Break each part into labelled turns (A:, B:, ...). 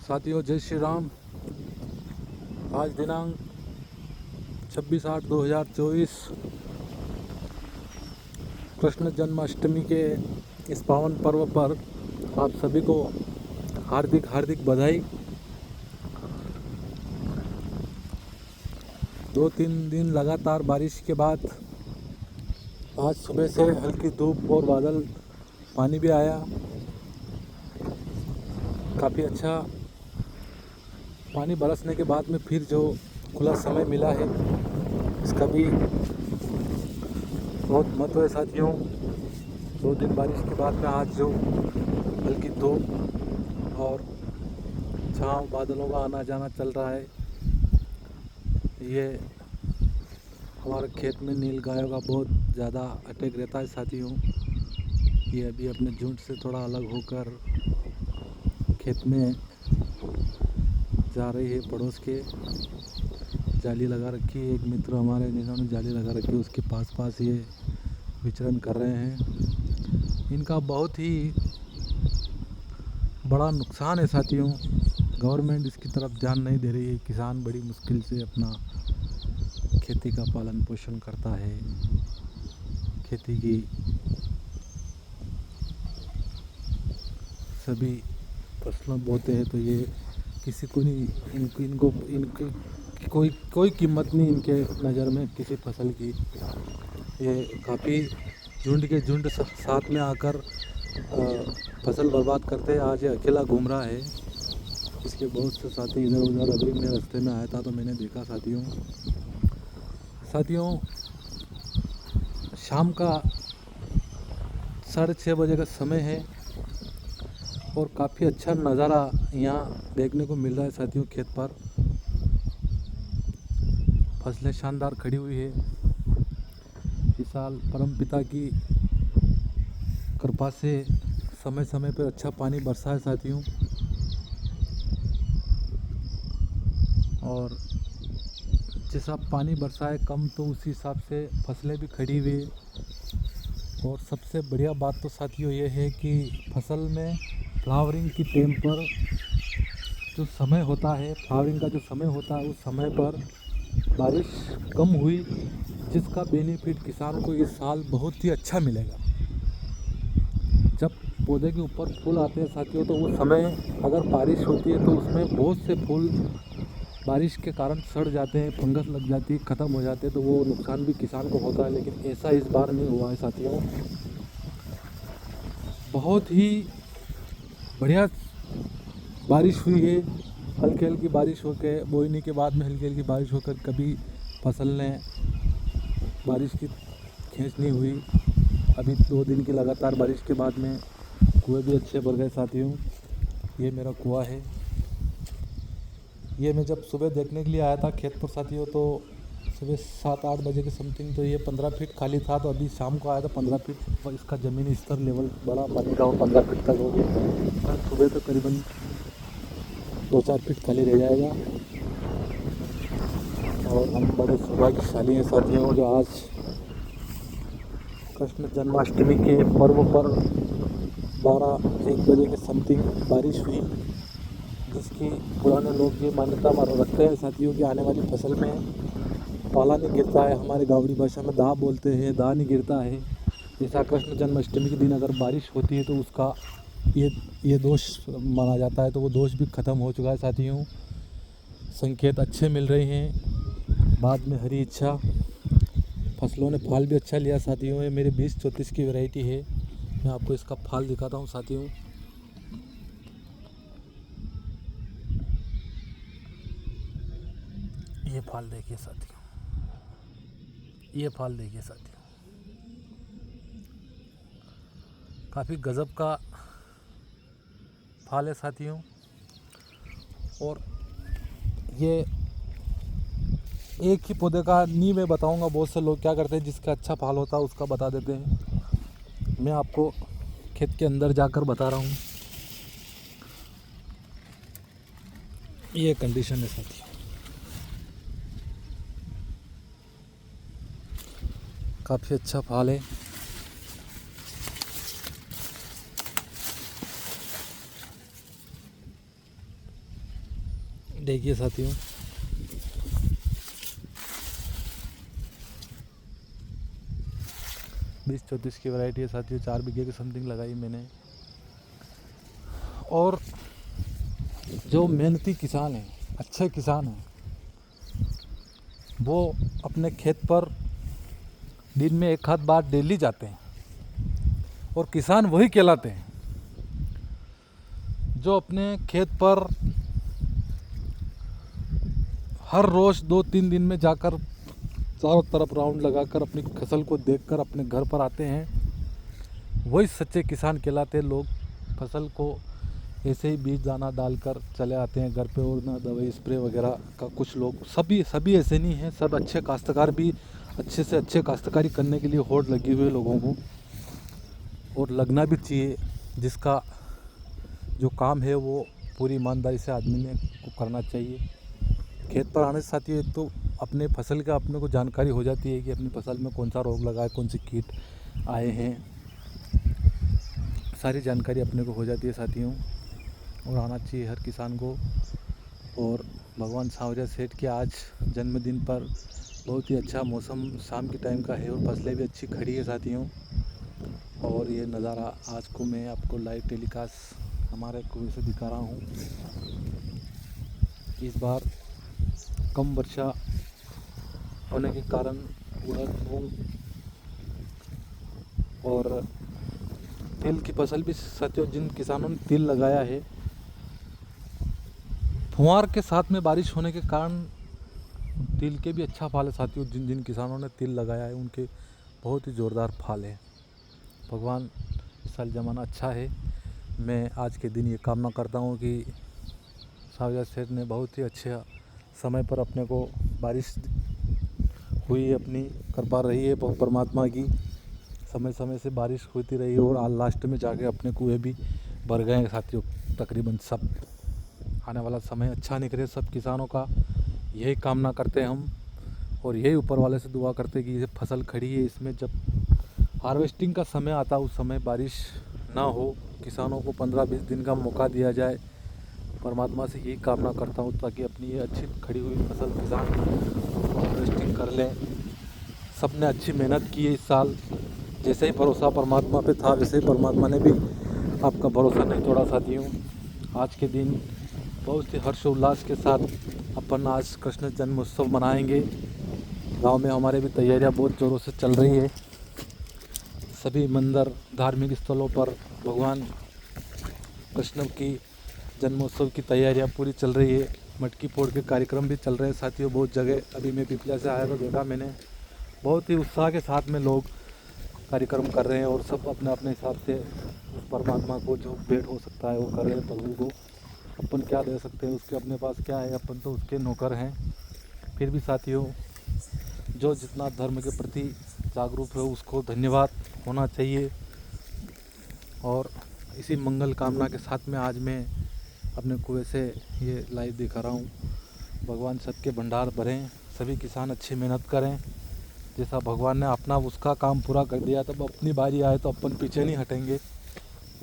A: साथियों जय श्री राम। आज दिनांक 26/8/2024 कृष्ण जन्माष्टमी के इस पावन पर्व पर आप सभी को हार्दिक हार्दिक बधाई। 2-3 दिन लगातार बारिश के बाद आज सुबह से हल्की धूप और बादल पानी भी आया। काफ़ी अच्छा पानी बरसने के बाद में फिर जो खुला समय मिला है इसका भी बहुत महत्व है साथियों। 2 दिन बारिश के बाद में आज जो हल्की धूप और छांव बादलों का आना जाना चल रहा है, ये हमारे खेत में नील गायों का बहुत ज़्यादा अटैक रहता है साथियों। ये अभी अपने झुंड से थोड़ा अलग होकर खेत में जा रही है। पड़ोस के जाली लगा रखी है, एक मित्र हमारे जिन्होंने जाली लगा रखी है उसके पास ये विचरण कर रहे हैं। इनका बहुत ही बड़ा नुकसान है साथियों। गवर्नमेंट इसकी तरफ ध्यान नहीं दे रही है। किसान बड़ी मुश्किल से अपना खेती का पालन पोषण करता है। खेती की सभी फसलों बोते हैं तो ये किसी को नहीं, इनकी कोई कीमत नहीं इनके नज़र में किसी फसल की। ये काफ़ी झुंड के झुंड साथ में आकर फसल बर्बाद करते हैं। आज ये अकेला घूम रहा है, इसके बहुत से साथी इधर उधर। अभी मैं रास्ते में आया था तो मैंने देखा साथियों शाम का 6:30 बजे का समय है और काफ़ी अच्छा नज़ारा यहाँ देखने को मिल रहा है साथियों। खेत पर फसलें शानदार खड़ी हुई है। इस साल परमपिता की कृपा से समय समय पर अच्छा पानी बरसा है साथियों, और जैसा पानी बरसा है कम तो उसी हिसाब से फसलें भी खड़ी हुई है। और सबसे बढ़िया बात तो साथियों ये है कि फसल में फ्लावरिंग की टाइम पर जो समय होता है, फ्लावरिंग का जो समय होता है, उस समय पर बारिश कम हुई, जिसका बेनिफिट किसान को इस साल बहुत ही अच्छा मिलेगा। जब पौधे के ऊपर फूल आते हैं साथियों तो उस समय अगर बारिश होती है तो उसमें बहुत से फूल बारिश के कारण सड़ जाते हैं, फंगस लग जाती है, ख़त्म हो जाते हैं, तो वो नुकसान भी किसान को होता है। लेकिन ऐसा इस बार नहीं हुआ है साथियों। बहुत ही बढ़िया बारिश हुई है। हल्की हल्की बारिश होकर बोईनी के बाद में हल्की हल्की बारिश होकर कभी फसल ने बारिश की खींच नहीं हुई। अभी 2 दिन की लगातार बारिश के बाद में कुएँ भी अच्छे भर गए साथियों। ये मेरा कुआँ है। ये मैं जब सुबह देखने के लिए आया था खेत पर साथियों तो सुबह 7-8 बजे के समथिंग तो ये 15 फीट खाली था। तो अभी शाम को आया था 15 फीट पर इसका ज़मीनी स्तर लेवल बड़ा पानी का 15 फीट तक हो गया। और सुबह तो करीबन 2-4 फीट खाली रह जाएगा। और हम बड़े सौभाग्यशाली हैं साथियों जो आज कृष्ण जन्माष्टमी के पर्व पर 12-1 बजे के समथिंग बारिश हुई, जिसकी पुराने लोग ये मान्यता रखते हैं साथियों कि आने वाली फसल में पाला नहीं गिरता है। हमारे गावड़ी भाषा में दा बोलते हैं, दा नहीं गिरता है। जैसा कृष्ण जन्माष्टमी के दिन अगर बारिश होती है तो उसका ये दोष माना जाता है, तो वो दोष भी ख़त्म हो चुका है साथियों। संकेत अच्छे मिल रहे हैं। बाद में हरी इच्छा, फसलों ने फल भी अच्छा लिया साथियों। ये मेरी 20-34 की वैरायटी है। मैं आपको इसका फल दिखाता हूँ साथियों। ये फल देखिए साथियों, ये फल देखिए साथियों, काफ़ी गजब का फल है साथियों। और ये एक ही पौधे का नहीं मैं बताऊंगा, बहुत से लोग क्या करते हैं जिसका अच्छा फल होता है उसका बता देते हैं। मैं आपको खेत के अंदर जाकर बता रहा हूँ। ये कंडीशन है साथियों, काफ़ी अच्छा फल है। देखिए साथियों, बीस 34 की वैरायटी है साथियों। 4 बीघे की समथिंग लगाई मैंने। और जो मेहनती किसान हैं, अच्छे किसान हैं, वो अपने खेत पर दिन में एक आध बार डेली जाते हैं। और किसान वही कहलाते हैं जो अपने खेत पर हर रोज़ 2-3 दिन में जाकर चारों तरफ राउंड लगाकर अपनी फसल को देखकर अपने घर पर आते हैं। वही सच्चे किसान कहलाते हैं। लोग फसल को ऐसे ही बीज दाना डालकर चले आते हैं घर पे, और ना दवाई स्प्रे वगैरह का कुछ लोग, सभी ऐसे नहीं हैं। सब अच्छे काश्तकार भी अच्छे से अच्छे काश्तकारी करने के लिए होड़ लगी हुई है लोगों को, और लगना भी चाहिए। जिसका जो काम है वो पूरी ईमानदारी से आदमी ने को करना चाहिए। खेत पर आने से साथ ही एक तो अपने फसल का अपने को जानकारी हो जाती है कि अपनी फसल में कौन सा रोग लगा है, कौन से कीट आए हैं, सारी जानकारी अपने को हो जाती है साथियों। और आना चाहिए हर किसान को। और भगवान सांवरिया सेठ के आज जन्मदिन पर बहुत ही अच्छा मौसम शाम के टाइम का है, और फसलें भी अच्छी खड़ी है साथियों। और ये नज़ारा आज को मैं आपको लाइव टेलीकास्ट हमारे कुएं से दिखा रहा हूँ। इस बार कम वर्षा होने के कारण उड़द, मूंग और तिल की फसल भी साथियों, जिन किसानों ने तिल लगाया है, फुहार के साथ में बारिश होने के कारण तिल के भी अच्छा फल है साथियों। जिन जिन किसानों ने तिल लगाया है उनके बहुत ही ज़ोरदार फल है। भगवान इस साल ज़माना अच्छा है। मैं आज के दिन ये कामना करता हूँ कि सांवरिया सेठ ने बहुत ही अच्छे समय पर अपने को बारिश हुई है, अपनी कृपा रही है परमात्मा की। समय समय से बारिश होती रही, और आज लास्ट में जाके अपने कुएं भी भर गए साथियों तकरीबन सब। आने वाला समय अच्छा निकले सब किसानों का, यही कामना करते हैं हम। और यही ऊपर वाले से दुआ करते हैं कि ये फसल खड़ी है, इसमें जब हार्वेस्टिंग का समय आता उस समय बारिश ना हो, किसानों को 15-20 दिन का मौका दिया जाए। परमात्मा से यही कामना करता हूँ ताकि अपनी ये अच्छी खड़ी हुई फसल किसान हार्वेस्टिंग कर लें। सब ने अच्छी मेहनत की है इस साल। जैसे ही भरोसा परमात्मा पे था, वैसे ही परमात्मा ने भी आपका भरोसा नहीं तोड़ा साथियों। आज के दिन बहुत ही हर्षोल्लास के साथ अपन आज कृष्ण जन्मोत्सव मनाएंगे। गांव में हमारे भी तैयारियां बहुत ज़ोरों से चल रही है। सभी मंदिर, धार्मिक स्थलों पर भगवान कृष्ण की जन्मोत्सव की तैयारियां पूरी चल रही है। मटकी फोड़ के कार्यक्रम भी चल रहे हैं साथियों बहुत जगह। अभी मैं पिपला से आया तो देखा मैंने, बहुत ही उत्साह के साथ में लोग कार्यक्रम कर रहे हैं, और सब अपने अपने हिसाब से उस परमात्मा को जो भेंट हो सकता है वो कर रहे हैं। प्रभु को अपन क्या दे सकते हैं, उसके अपने पास क्या है, अपन तो उसके नौकर हैं। फिर भी साथियों, जो जितना धर्म के प्रति जागरूक है उसको धन्यवाद होना चाहिए। और इसी मंगल कामना के साथ में आज मैं अपने कुएं से ये लाइव दिखा रहा हूँ। भगवान सबके भंडार भरें, सभी किसान अच्छी मेहनत करें। जैसा भगवान ने अपना उसका काम पूरा कर दिया, तब अपनी बारी आए तो अपन पीछे नहीं हटेंगे।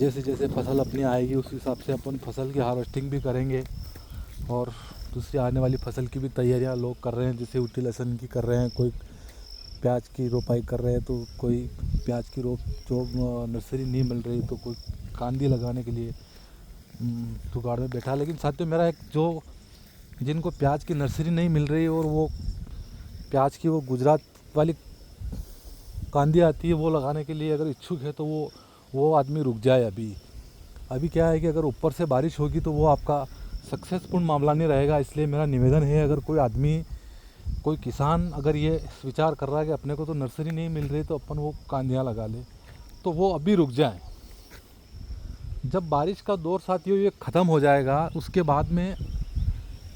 A: जैसे जैसे फसल अपनी आएगी उस हिसाब से अपन फसल की हार्वेस्टिंग भी करेंगे। और दूसरी आने वाली फसल की भी तैयारियां लोग कर रहे हैं, जैसे उल्टी लहसुन की कर रहे हैं, कोई प्याज की रोपाई कर रहे हैं, तो कोई प्याज की रोप जो नर्सरी नहीं मिल रही तो कोई कांदी लगाने के लिए जुगाड़ में बैठा। लेकिन साथियों मेरा एक जो जिनको प्याज की नर्सरी नहीं मिल रही और वो प्याज की वो गुजरात वाली कांदी आती है वो लगाने के लिए अगर इच्छुक है तो वो आदमी रुक जाए। अभी क्या है कि अगर ऊपर से बारिश होगी तो वो आपका सक्सेसफुल मामला नहीं रहेगा। इसलिए मेरा निवेदन है, अगर कोई आदमी, कोई किसान अगर ये विचार कर रहा है कि अपने को तो नर्सरी नहीं मिल रही तो अपन वो कांदियाँ लगा ले, तो वो अभी रुक जाए। जब बारिश का दौर साथियों ये ख़त्म हो जाएगा, उसके बाद में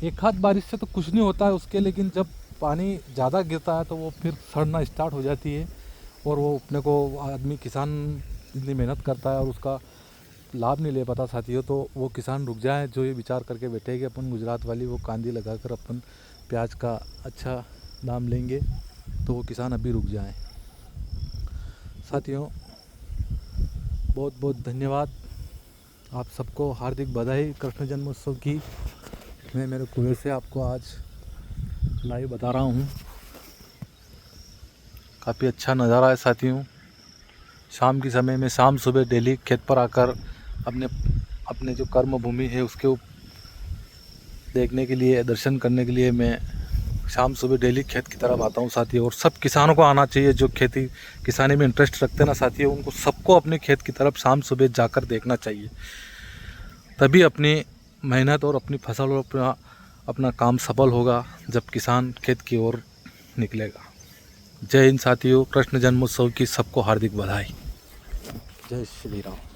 A: एक आध बारिश से तो कुछ नहीं होता है उसके, लेकिन जब पानी ज़्यादा गिरता है तो वो फिर सड़ना स्टार्ट हो जाती है। और वो अपने को आदमी किसान इतनी मेहनत करता है और उसका लाभ नहीं ले पाता साथियों। तो वो किसान रुक जाए जो ये विचार करके बैठे कि अपन गुजरात वाली वो कांदी लगाकर अपन प्याज का अच्छा दाम लेंगे, तो वो किसान अभी रुक जाए। साथियों बहुत बहुत धन्यवाद, आप सबको हार्दिक बधाई कृष्ण जन्मोत्सव की। मैं मेरे कुएं से आपको आज लाइव बता रहा हूँ। काफ़ी अच्छा नज़ारा है साथियों। शाम के समय में, शाम सुबह डेली खेत पर आकर अपने अपने जो कर्म भूमि है उसके देखने के लिए, दर्शन करने के लिए मैं शाम सुबह डेली खेत की तरफ आता हूँ साथियों। और सब किसानों को आना चाहिए, जो खेती किसानी में इंटरेस्ट रखते हैं ना साथियों, उनको सबको अपने खेत की तरफ शाम सुबह जाकर देखना चाहिए। तभी अपनी मेहनत और अपनी फसल और अपना काम सफल होगा, जब किसान खेत की ओर निकलेगा। जय हिंद साथियों। कृष्ण जन्मोत्सव की सबको हार्दिक बधाई। जय श्री राम।